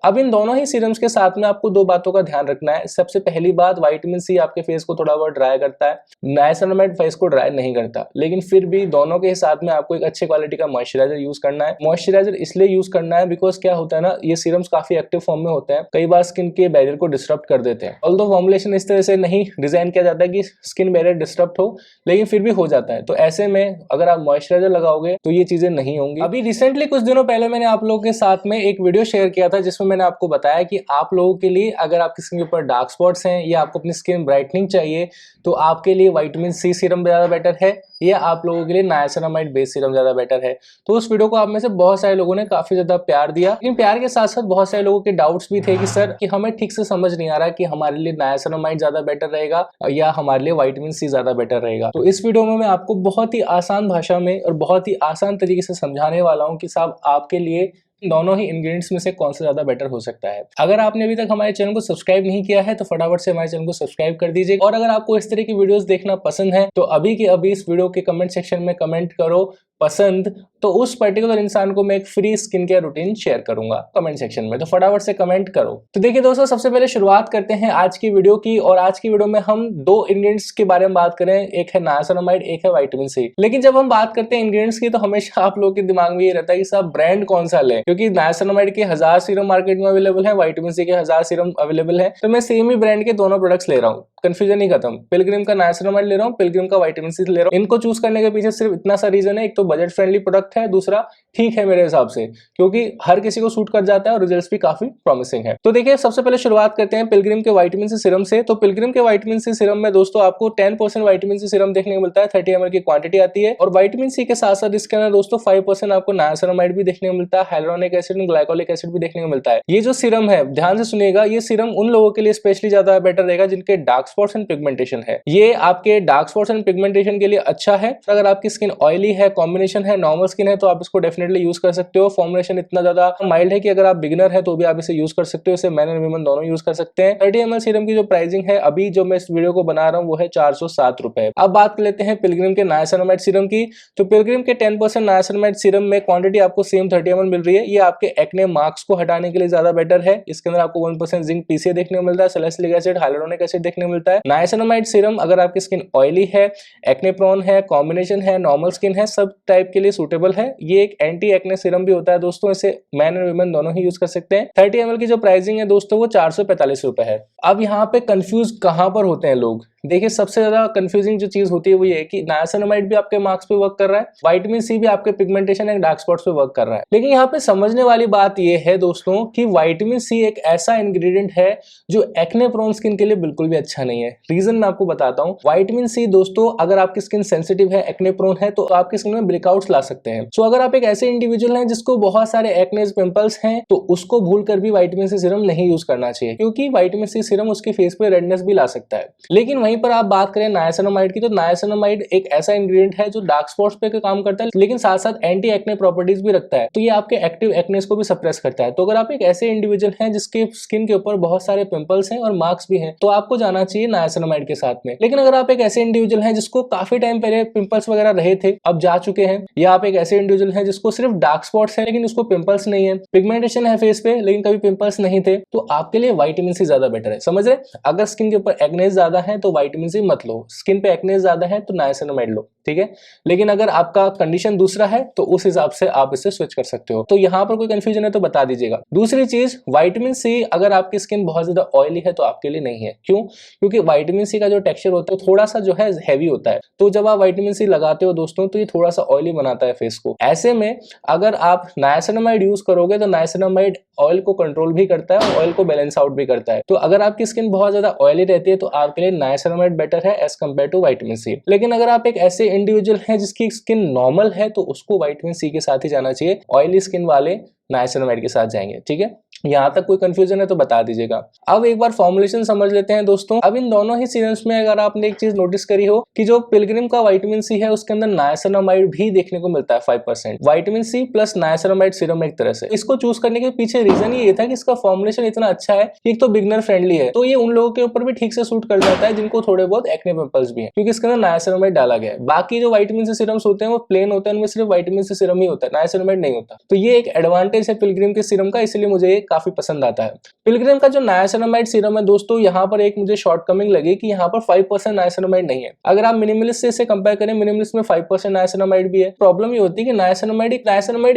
अब इन दोनों ही सीरम्स के साथ में आपको दो बातों का ध्यान रखना है। सबसे पहली बात, विटामिन सी आपके फेस को थोड़ा बहुत ड्राई करता है, नाइसिनामाइड फेस को ड्राई नहीं करता, लेकिन फिर भी दोनों के साथ में आपको एक अच्छे क्वालिटी का मॉइस्चराइजर यूज करना है। मॉइस्चराइजर इसलिए यूज करना है बिकॉज क्या होता है ना, ये सीरम्स काफी एक्टिव फॉर्म में होते हैं, कई बार स्किन के बैरियर को डिस्टर्ब कर देते हैं। ऑल्दो फॉर्मुलेशन इस तरह से नहीं डिजाइन किया जाता है कि स्किन बैरियर डिस्टर्ब हो, लेकिन फिर भी हो जाता है। तो ऐसे में अगर आप मॉइस्चराइजर लगाओगे तो ये चीजें नहीं होंगी। अभी रिसेंटली कुछ दिनों पहले मैंने आप लोगों के साथ में एक वीडियो शेयर किया था जिसमें मैंने आपको बताया कि आप लोगों के लिए अगर आपकी स्किन के ऊपर डार्क स्पॉट्स हैं या आपको अपनी स्किन ब्राइटनिंग चाहिए तो आपके लिए विटामिन सी सीरम ज्यादा बेटर है या आप लोगों के लिए नाइसिनामाइड बेस सीरम ज्यादा बेटर है। तो उस वीडियो को आप में से बहुत सारे लोगों ने काफी ज्यादा प्यार दिया, लेकिन प्यार के साथ साथ बहुत सारे लोगों के डाउट्स भी थे कि सर कि हमें ठीक से समझ नहीं आ रहा कि हमारे लिए नाइसिनामाइड ज्यादा बेटर रहेगा या हमारे लिए विटामिन सी ज्यादा बेटर रहेगा। तो इस वीडियो में मैं आपको बहुत ही आसान भाषा में और बहुत ही आसान तरीके से समझाने वाला हूँ कि साहब आपके लिए दोनों ही इंग्रेडिएंट्स में से कौन सा ज्यादा बेटर हो सकता है। अगर आपने अभी तक हमारे चैनल को सब्सक्राइब नहीं किया है तो फटाफट से हमारे चैनल को सब्सक्राइब कर दीजिए, और अगर आपको इस तरह की वीडियोस देखना पसंद है तो अभी के अभी इस वीडियो के कमेंट सेक्शन में कमेंट करो पसंद, तो उस पर्टिकुलर इंसान को मैं एक free skin care routine share करूंगा कमेंट सेक्शन में, तो फटाफट से कमेंट करो। तो देखिए दोस्तों, सबसे पहले शुरुआत करते हैं आज की वीडियो की, और आज की वीडियो में हम दो इंग्रेडिएंट्स के बारे में बात करें, एक है नाइसिनामाइड, एक है विटामिन सी। लेकिन जब हम बात करते हैं इंग्रेडिएंट्स की तो हमेशा आप लोगों के दिमाग में ये रहता है कि साहब ब्रांड कौन सा लें, क्योंकि नाइसिनामाइड के 1000 सीरम मार्केट में अवेलेबल है, विटामिन सी के 1000 सीरम अवेलेबल है, तो मैं सेम ही ब्रांड के दोनों प्रोडक्ट्स ले रहा हूँ, कंफ्यूजन ही खत्म। पिलग्रिम का नाइसिनामाइड ले रहा हूँ, पिलग्रिम का विटामिन सी ले रहा हूँ। इनको चूज करने के पीछे सिर्फ इतना सा रीजन है, एक तो बजट फ्रेंडली प्रोडक्ट है, दूसरा ठीक है मेरे हिसाब से, क्योंकि हर किसी को सूट कर जाता है और रिजल्ट्स भी काफी प्रॉमिसिंग है। तो देखिए सबसे पहले शुरुआत करते हैं पिलग्रिम के विटामिन सी सीरम से। तो पिलग्रिम के विटामिन सी सीरम में दोस्तों आपको 10% विटामिन सी सीरम देखने को मिलता है, 30 ml की क्वांटिटी आती है, और विटामिन सी के साथ साथ इसके अंदर दोस्तों 5% आपको नाइसिनामाइड भी देखने को मिलता है, हाइलुरोनिक एसिड और ग्लाइकोलिक एसिड भी देखने को मिलता है। ये जो सीरम है ध्यान से सुनिएगा, ये सीरम उन लोगों के लिए स्पेशली ज्यादा बेटर रहेगा जिनके डार्क स्पॉट्स एंड पिगमेंटेशन है। ये आपके डार्क स्पॉट्स एंड पिगमेंटेशन के लिए अच्छा है। अगर आपकी स्किन ऑयली है, कॉम्बिनेशन है, नॉर्मल स्किन है तो आप इसको डेफिनेटली यूज कर सकते हो। फॉर्मुलेशन इतना ज्यादा माइल्ड है कि अगर आप बिगिनर है तो भी आप इसे यूज कर सकते हो, इसे मैन एंड वीमेन दोनों यूज कर सकते हैं। 30 ml सीरम की जो प्राइसिंग है अभी जो मैं इस वीडियो को बना रहा हूँ वो है 407 रुपए। अब बात कर लेते हैं पिलग्रिम के नाइसिनामाइड सीरम की। तो पिलग्रिम के 10% नाइसिनामाइड सीरम में क्वांटिटी आपको सेम 30 ml मिल रही है। ये आपके एक्ने मार्क्स को हटाने के लिए ज्यादा बेटर है। इसके अंदर आपको 1% जिंक पीसीए देखने को मिलता है, सैलिसिलिक एसिड, हाइलुरोनिक एसिड देखने को मिलता है। नाइसिनामाइड सीरम अगर आपकी स्किन ऑयली है, एक्ने प्रोन है, कॉम्बिनेशन है, नॉर्मल स्किन है, सब टाइप के लिए सूटेबल है। ये एक एंटी एक्ने सीरम भी होता है दोस्तों, इसे मैन एंड वुमेन दोनों ही यूज कर सकते हैं। 30 ml की जो प्राइसिंग है दोस्तों वो 445 रुपए है। अब यहाँ पे कंफ्यूज कहां पर होते हैं लोग, देखिए सबसे ज्यादा कंफ्यूजिंग जो चीज होती है वो ये है कि नाइसिनामाइड भी आपके मार्क्स पे वर्क कर रहा है, विटामिन सी भी आपके पिगमेंटेशन एंड डार्क स्पॉट्स पे वर्क कर रहा है। लेकिन यहाँ पे समझने वाली बात ये है दोस्तों कि विटामिन सी एक ऐसा इंग्रेडिएंट है जो एक्ने प्रोन स्किन के लिए बिल्कुल भी अच्छा नहीं है। रीजन मैं आपको बताता हूँ। विटामिन सी दोस्तों अगर आपकी स्किन सेंसिटिव है, एक्ने प्रोन है, तो आपकी स्किन में ब्रेकआउट्स ला सकते हैं। सो अगर आप एक ऐसे इंडिविजुअल हैं जिसको बहुत सारे एक्नेज पिंपल्स हैं तो उसको भूल कर भी विटामिन सी सीरम नहीं यूज करना चाहिए, क्योंकि विटामिन सी सीरम उसके फेस पे रेडनेस भी ला सकता है। लेकिन वहीं पर आप बात करें नाइसिनामाइड की, तो नाइसिनामाइड एक ऐसा इंग्रेडिएंट है जो डार्क स्पॉट्स पे काम करता है लेकिन साथ साथ एंटी एक्ने प्रॉपर्टीज भी रखता है, तो ये आपके एक्टिव एक्नेस को भी सप्रेस करता है। तो अगर आप एक ऐसे इंडिविजुअल हैं जिसके स्किन के ऊपर बहुत सारे पिंपल्स हैं और मार्क्स भी हैं तो आपको जाना चाहिए नाइसिनामाइड के साथ में। लेकिन अगर आप एक ऐसे इंडिविजुअल हैं जिसको काफी टाइम पहले पिंपल्स वगैरह रहे थे, अब जा चुके हैं, या आप एक ऐसे इंडिविजुअल हैं जिसको सिर्फ डार्क स्पॉट्स है लेकिन उसको पिंपल्स नहीं है, पिगमेंटेशन है फेस पे लेकिन कभी पिंपल्स नहीं थे, तो आपके लिए विटामिन सी ज्यादा बेटर है। समझ रहे? अगर स्किन के ऊपर एक्ने ज्यादा है तो विटामिन सी मत लो, स्किन पे एक्ने ज्यादा है तो नाइसिनामाइड लो, ठीक है। लेकिन अगर आपका कंडीशन दूसरा है तो उस हिसाब से आप इसे स्विच कर सकते हो। तो यहाँ पर कोई कंफ्यूजन है तो बता दीजिएगा। दूसरी चीज, विटामिन सी अगर आपकी स्किन बहुत ज्यादा ऑयली है तो आपके लिए नहीं है। क्यों? क्योंकि विटामिन सी का जो टेक्सचर होता है थोड़ा सा जो है हैवी होता है, तो जब आप विटामिन सी लगाते हो दोस्तों तो ये थोड़ा सा ऑयली बनाता है फेस को। ऐसे में अगर आप नाइसिनामाइड यूज करोगे तो नाइसिनामाइड ऑयल को कंट्रोल भी करता है और ऑयल को बैलेंस आउट भी करता है। तो अगर आपकी स्किन बहुत ज्यादा ऑयली रहती है तो आपके लिए नाइसिनामाइड बेटर है as compare to vitamin C. लेकिन अगर आप एक ऐसे इंडिविजुअल हैं जिसकी स्किन नॉर्मल है तो उसको विटामिन सी के साथ ही जाना चाहिए, ऑयली स्किन वाले नाइसिनामाइड के साथ जाएंगे, ठीक है। यहाँ तक कोई कंफ्यूजन है तो बता दीजिएगा। अब एक बार फॉर्मुलेशन समझ लेते हैं दोस्तों। अब इन दोनों ही सीरम्स में अगर आपने एक चीज नोटिस करी हो कि जो पिलग्रिम का विटामिन सी है उसके अंदर नाइसिनामाइड भी देखने को मिलता है 5%। Vitamin C plus niacinamide serum एक तरह से। इसको चूज करने के पीछे रीजन ये था कि इसका फॉर्मुलेशन इतना अच्छा है कि एक तो बिगनर फ्रेंडली है, तो ये उन लोगों के ऊपर भी ठीक से सूट कर जाता है जिनको थोड़े बहुत एक्ने पिंपल्स भी है, क्योंकि इसके अंदर नाइसिनामाइड डाला गया है। बाकी जो विटामिन सी सीरम्स होते हैं वो प्लेन होते हैं, उनमें सिर्फ विटामिन सी सीरम ही होता है, नाइसिनामाइड नहीं होता। तो ये एक एडवांटेज है पिलग्रिम के सीरम का, इसलिए मुझे काफी पसंद आता है। पिलग्रिम का जो नायासिनामाइड सीरम है दोस्तों, यहाँ पर एक मुझे शॉर्टकमिंग लगी कि यहाँ पर 5% नायासिनामाइड नहीं है। अगर आप मिनिमलिस्ट से इसे कंपेयर करें, मिनिमलिस्ट में 5% नायासिनामाइड भी है। प्रॉब्लम ये होती है कि नायासिनामाइड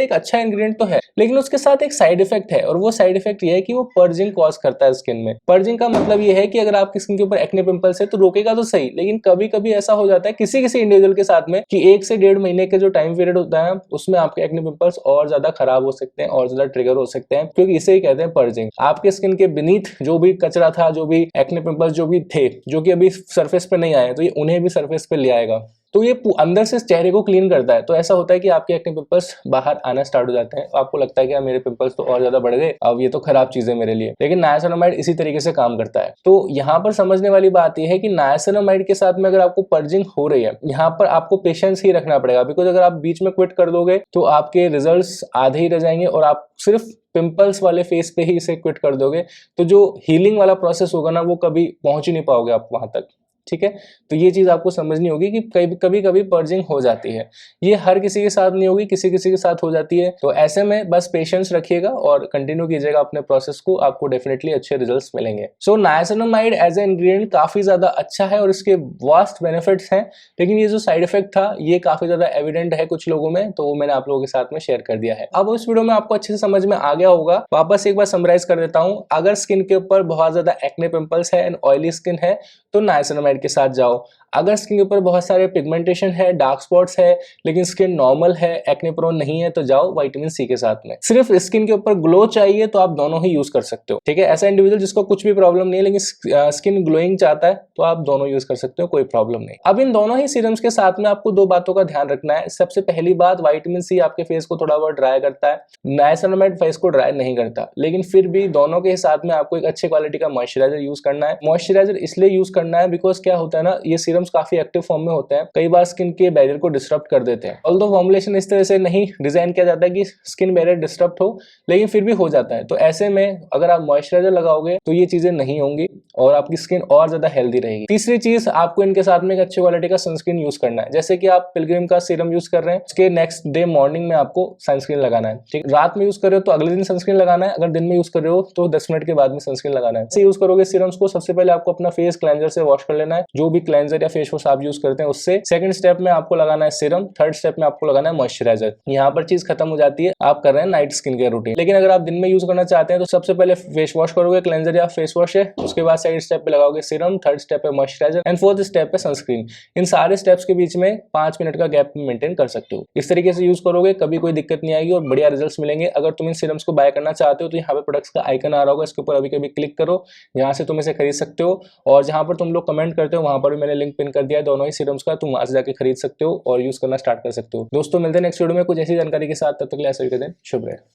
एक अच्छा इंग्रेडिएंट तो है, लेकिन उसके साथ एक साइड इफेक्ट है, और वो साइड इफेक्ट ये है कि वो पर्जिंग कॉज करता है स्किन में। पर्जिंग का मतलब ये है कि अगर आपकी स्किन के ऊपर एक्ने पिंपल्स है तो रोकेगा तो सही, लेकिन कभी कभी ऐसा हो जाता है किसी किसी इंडिविजुअल के साथ में कि 1 से 1.5 महीने के जो टाइम पीरियड होता है उसमें आपके एक्ने पिंपल्स और ज्यादा खराब हो सकते हैं और ज्यादा ट्रिगर हो सकते हैं, क्योंकि इसे ही कहते हैं पर्जिंग। आपके स्किन के बीनीथ जो भी कचरा था, जो भी एक्ने पिंपल्स जो भी थे, जो कि अभी सरफेस पे नहीं आए, तो ये उन्हें भी सरफेस पे ले आएगा। तो ये अंदर से चेहरे को क्लीन करता है। तो ऐसा होता है कि आपके एक्ने पिंपल्स बाहर आना स्टार्ट हो जाते हैं, आपको लगता है कि मेरे पिंपल्स तो और ज्यादा बढ़ गए, अब ये तो खराब चीज है मेरे लिए। लेकिन नायासिनामाइड इसी तरीके से काम करता है। तो यहाँ पर समझने वाली बात यह है कि नायासिनामाइड के साथ में अगर आपको पर्जिंग हो रही है, यहाँ पर आपको पेशेंस ही रखना पड़ेगा, बिकॉज अगर आप बीच में क्विट कर दोगे तो आपके रिजल्ट्स आधे ही रह जाएंगे और आप सिर्फ पिंपल्स वाले फेस पे ही इसे क्विट कर दोगे, तो जो हीलिंग वाला प्रोसेस होगा ना, वो कभी पहुंच ही नहीं पाओगे आप वहां तक। ठीक है, तो ये चीज आपको समझनी होगी कि कभी कभी पर्जिंग हो जाती है। ये हर किसी के साथ नहीं होगी, किसी किसी के साथ हो जाती है। तो ऐसे में बस पेशेंस रखिएगा और कंटिन्यू कीजिएगा अपने प्रोसेस को, आपको डेफिनेटली अच्छे रिजल्ट्स मिलेंगे। सो नायासिनामाइड एज ए इंग्रेडिएंट काफी ज्यादा अच्छा है और इसके वास्ट बेनिफिट्स हैं, लेकिन ये जो साइड इफेक्ट था ये काफी ज्यादा एविडेंट है कुछ लोगों में, तो वो मैंने आप लोगों के साथ में शेयर कर दिया है। अब इस वीडियो में आपको अच्छे से समझ में आ गया होगा। वापस एक बार समराइज कर देता हूँ। अगर स्किन के ऊपर बहुत ज्यादा एक्ने पिंपल्स है एंड ऑयली स्किन है तो नायासिनामाइड के साथ जाओ। अगर स्किन के ऊपर बहुत सारे पिगमेंटेशन है, डार्क स्पॉट्स है, लेकिन स्किन नॉर्मल है, एक्ने प्रोन नहीं है, तो जाओ विटामिन सी के साथ में। सिर्फ स्किन के ऊपर ग्लो चाहिए तो आप दोनों ही यूज कर सकते हो। ठीक है, ऐसा इंडिविजुअल जिसको कुछ भी प्रॉब्लम नहीं है लेकिन स्किन ग्लोइंग चाहता है तो आप दोनों यूज कर सकते हो, कोई प्रॉब्लम नहीं। अब इन दोनों ही सीरम्स के साथ में आपको 2 बातों का ध्यान रखना है। सबसे पहली बात, विटामिन सी आपके फेस को थोड़ा बहुत ड्राई करता है, नायासिनामाइड फेस को ड्राई नहीं करता, लेकिन फिर भी दोनों के साथ में आपको एक अच्छे क्वालिटी का मॉइस्चराइजर यूज करना है। मॉइस्चराइजर इसलिए यूज करना है बिकॉज क्या होता है ना, ये सीरम्स काफी एक्टिव फॉर्म में होते हैं, कई बार स्किन के बैरियर को डिस्टर्ब कर देते हैं। ऑल्दो फॉर्मुलेशन इस तरह से नहीं डिजाइन किया जाता है कि स्किन बैरियर डिस्टर्ब हो, लेकिन फिर भी हो जाता है। तो ऐसे में अगर आप मॉइस्चराइजर लगाओगे तो ये चीजें नहीं होंगी और आपकी स्किन और ज्यादा हेल्दी रहेगी। तीसरी चीज, आपको इनके साथ में एक अच्छे क्वालिटी का सनस्क्रीन यूज करना है। जैसे कि आप पिलग्रिम का सीरम यूज कर रहे हैं, उसके नेक्स्ट डे मॉर्निंग में आपको सनस्क्रीन लगाना है। ठीक, रात में यूज कर रहे हो तो अगले दिन सनस्क्रीन लगाना है, अगर दिन में यूज कर रहे हो तो 10 मिनट के बाद में सनस्क्रीन लगाना है। ऐसे यूज करोगे सीरम्स को, सबसे पहले आपको अपना फेस क्लेंजर से वॉश कर लेना है, जो भी क्लेंजर या फेस वॉश आप यूज करते हैं उससे। सेकंड स्टेप में आपको लगाना है सीरम, थर्ड स्टेप में आपको लगाना है मॉइस्चराइजर। यहाँ पर चीज खत्म हो जाती है, आप कर रहे हैं नाइट स्किन केयर रूटीन। लेकिन अगर आप दिन में यूज करना चाहते हैं तो सबसे पहले फेस वॉश करोगे, क्लेंजर या फेस वॉश है, उसके बाद सेकंड स्टेप पे लगाओगे सीरम, थर्ड स्टेप पे मॉइस्चराइजर एंड फोर्थ स्टेप पे सनस्क्रीन। इन सारे स्टेप्स के बीच में 5 मिनट का गैप मेंटेन कर सकते हो। इस तरीके से यूज करोगे कभी कोई दिक्कत नहीं आएगी और बढ़िया रिजल्ट्स मिलेंगे। अगर तुम इन सीरम्स को बाय करना चाहते हो तो यहाँ पे प्रोडक्ट्स का आइकन आ रहा होगा, इसके ऊपर अभी कभी क्लिक करो, यहाँ से तुम इसे खरीद सकते हो। और जहाँ पर तुम लोग कमेंट करते हो वहां पर भी मैंने लिंक पिन कर दिया है दोनों ही सीरम्स का, तुम वहां से जाके खरीद सकते हो और यूज करना स्टार्ट कर सकते हो। दोस्तों मिलते हैं नेक्स्ट वीडियो में कुछ ऐसी जानकारी के साथ, तब तक के लिए शुभ रहे।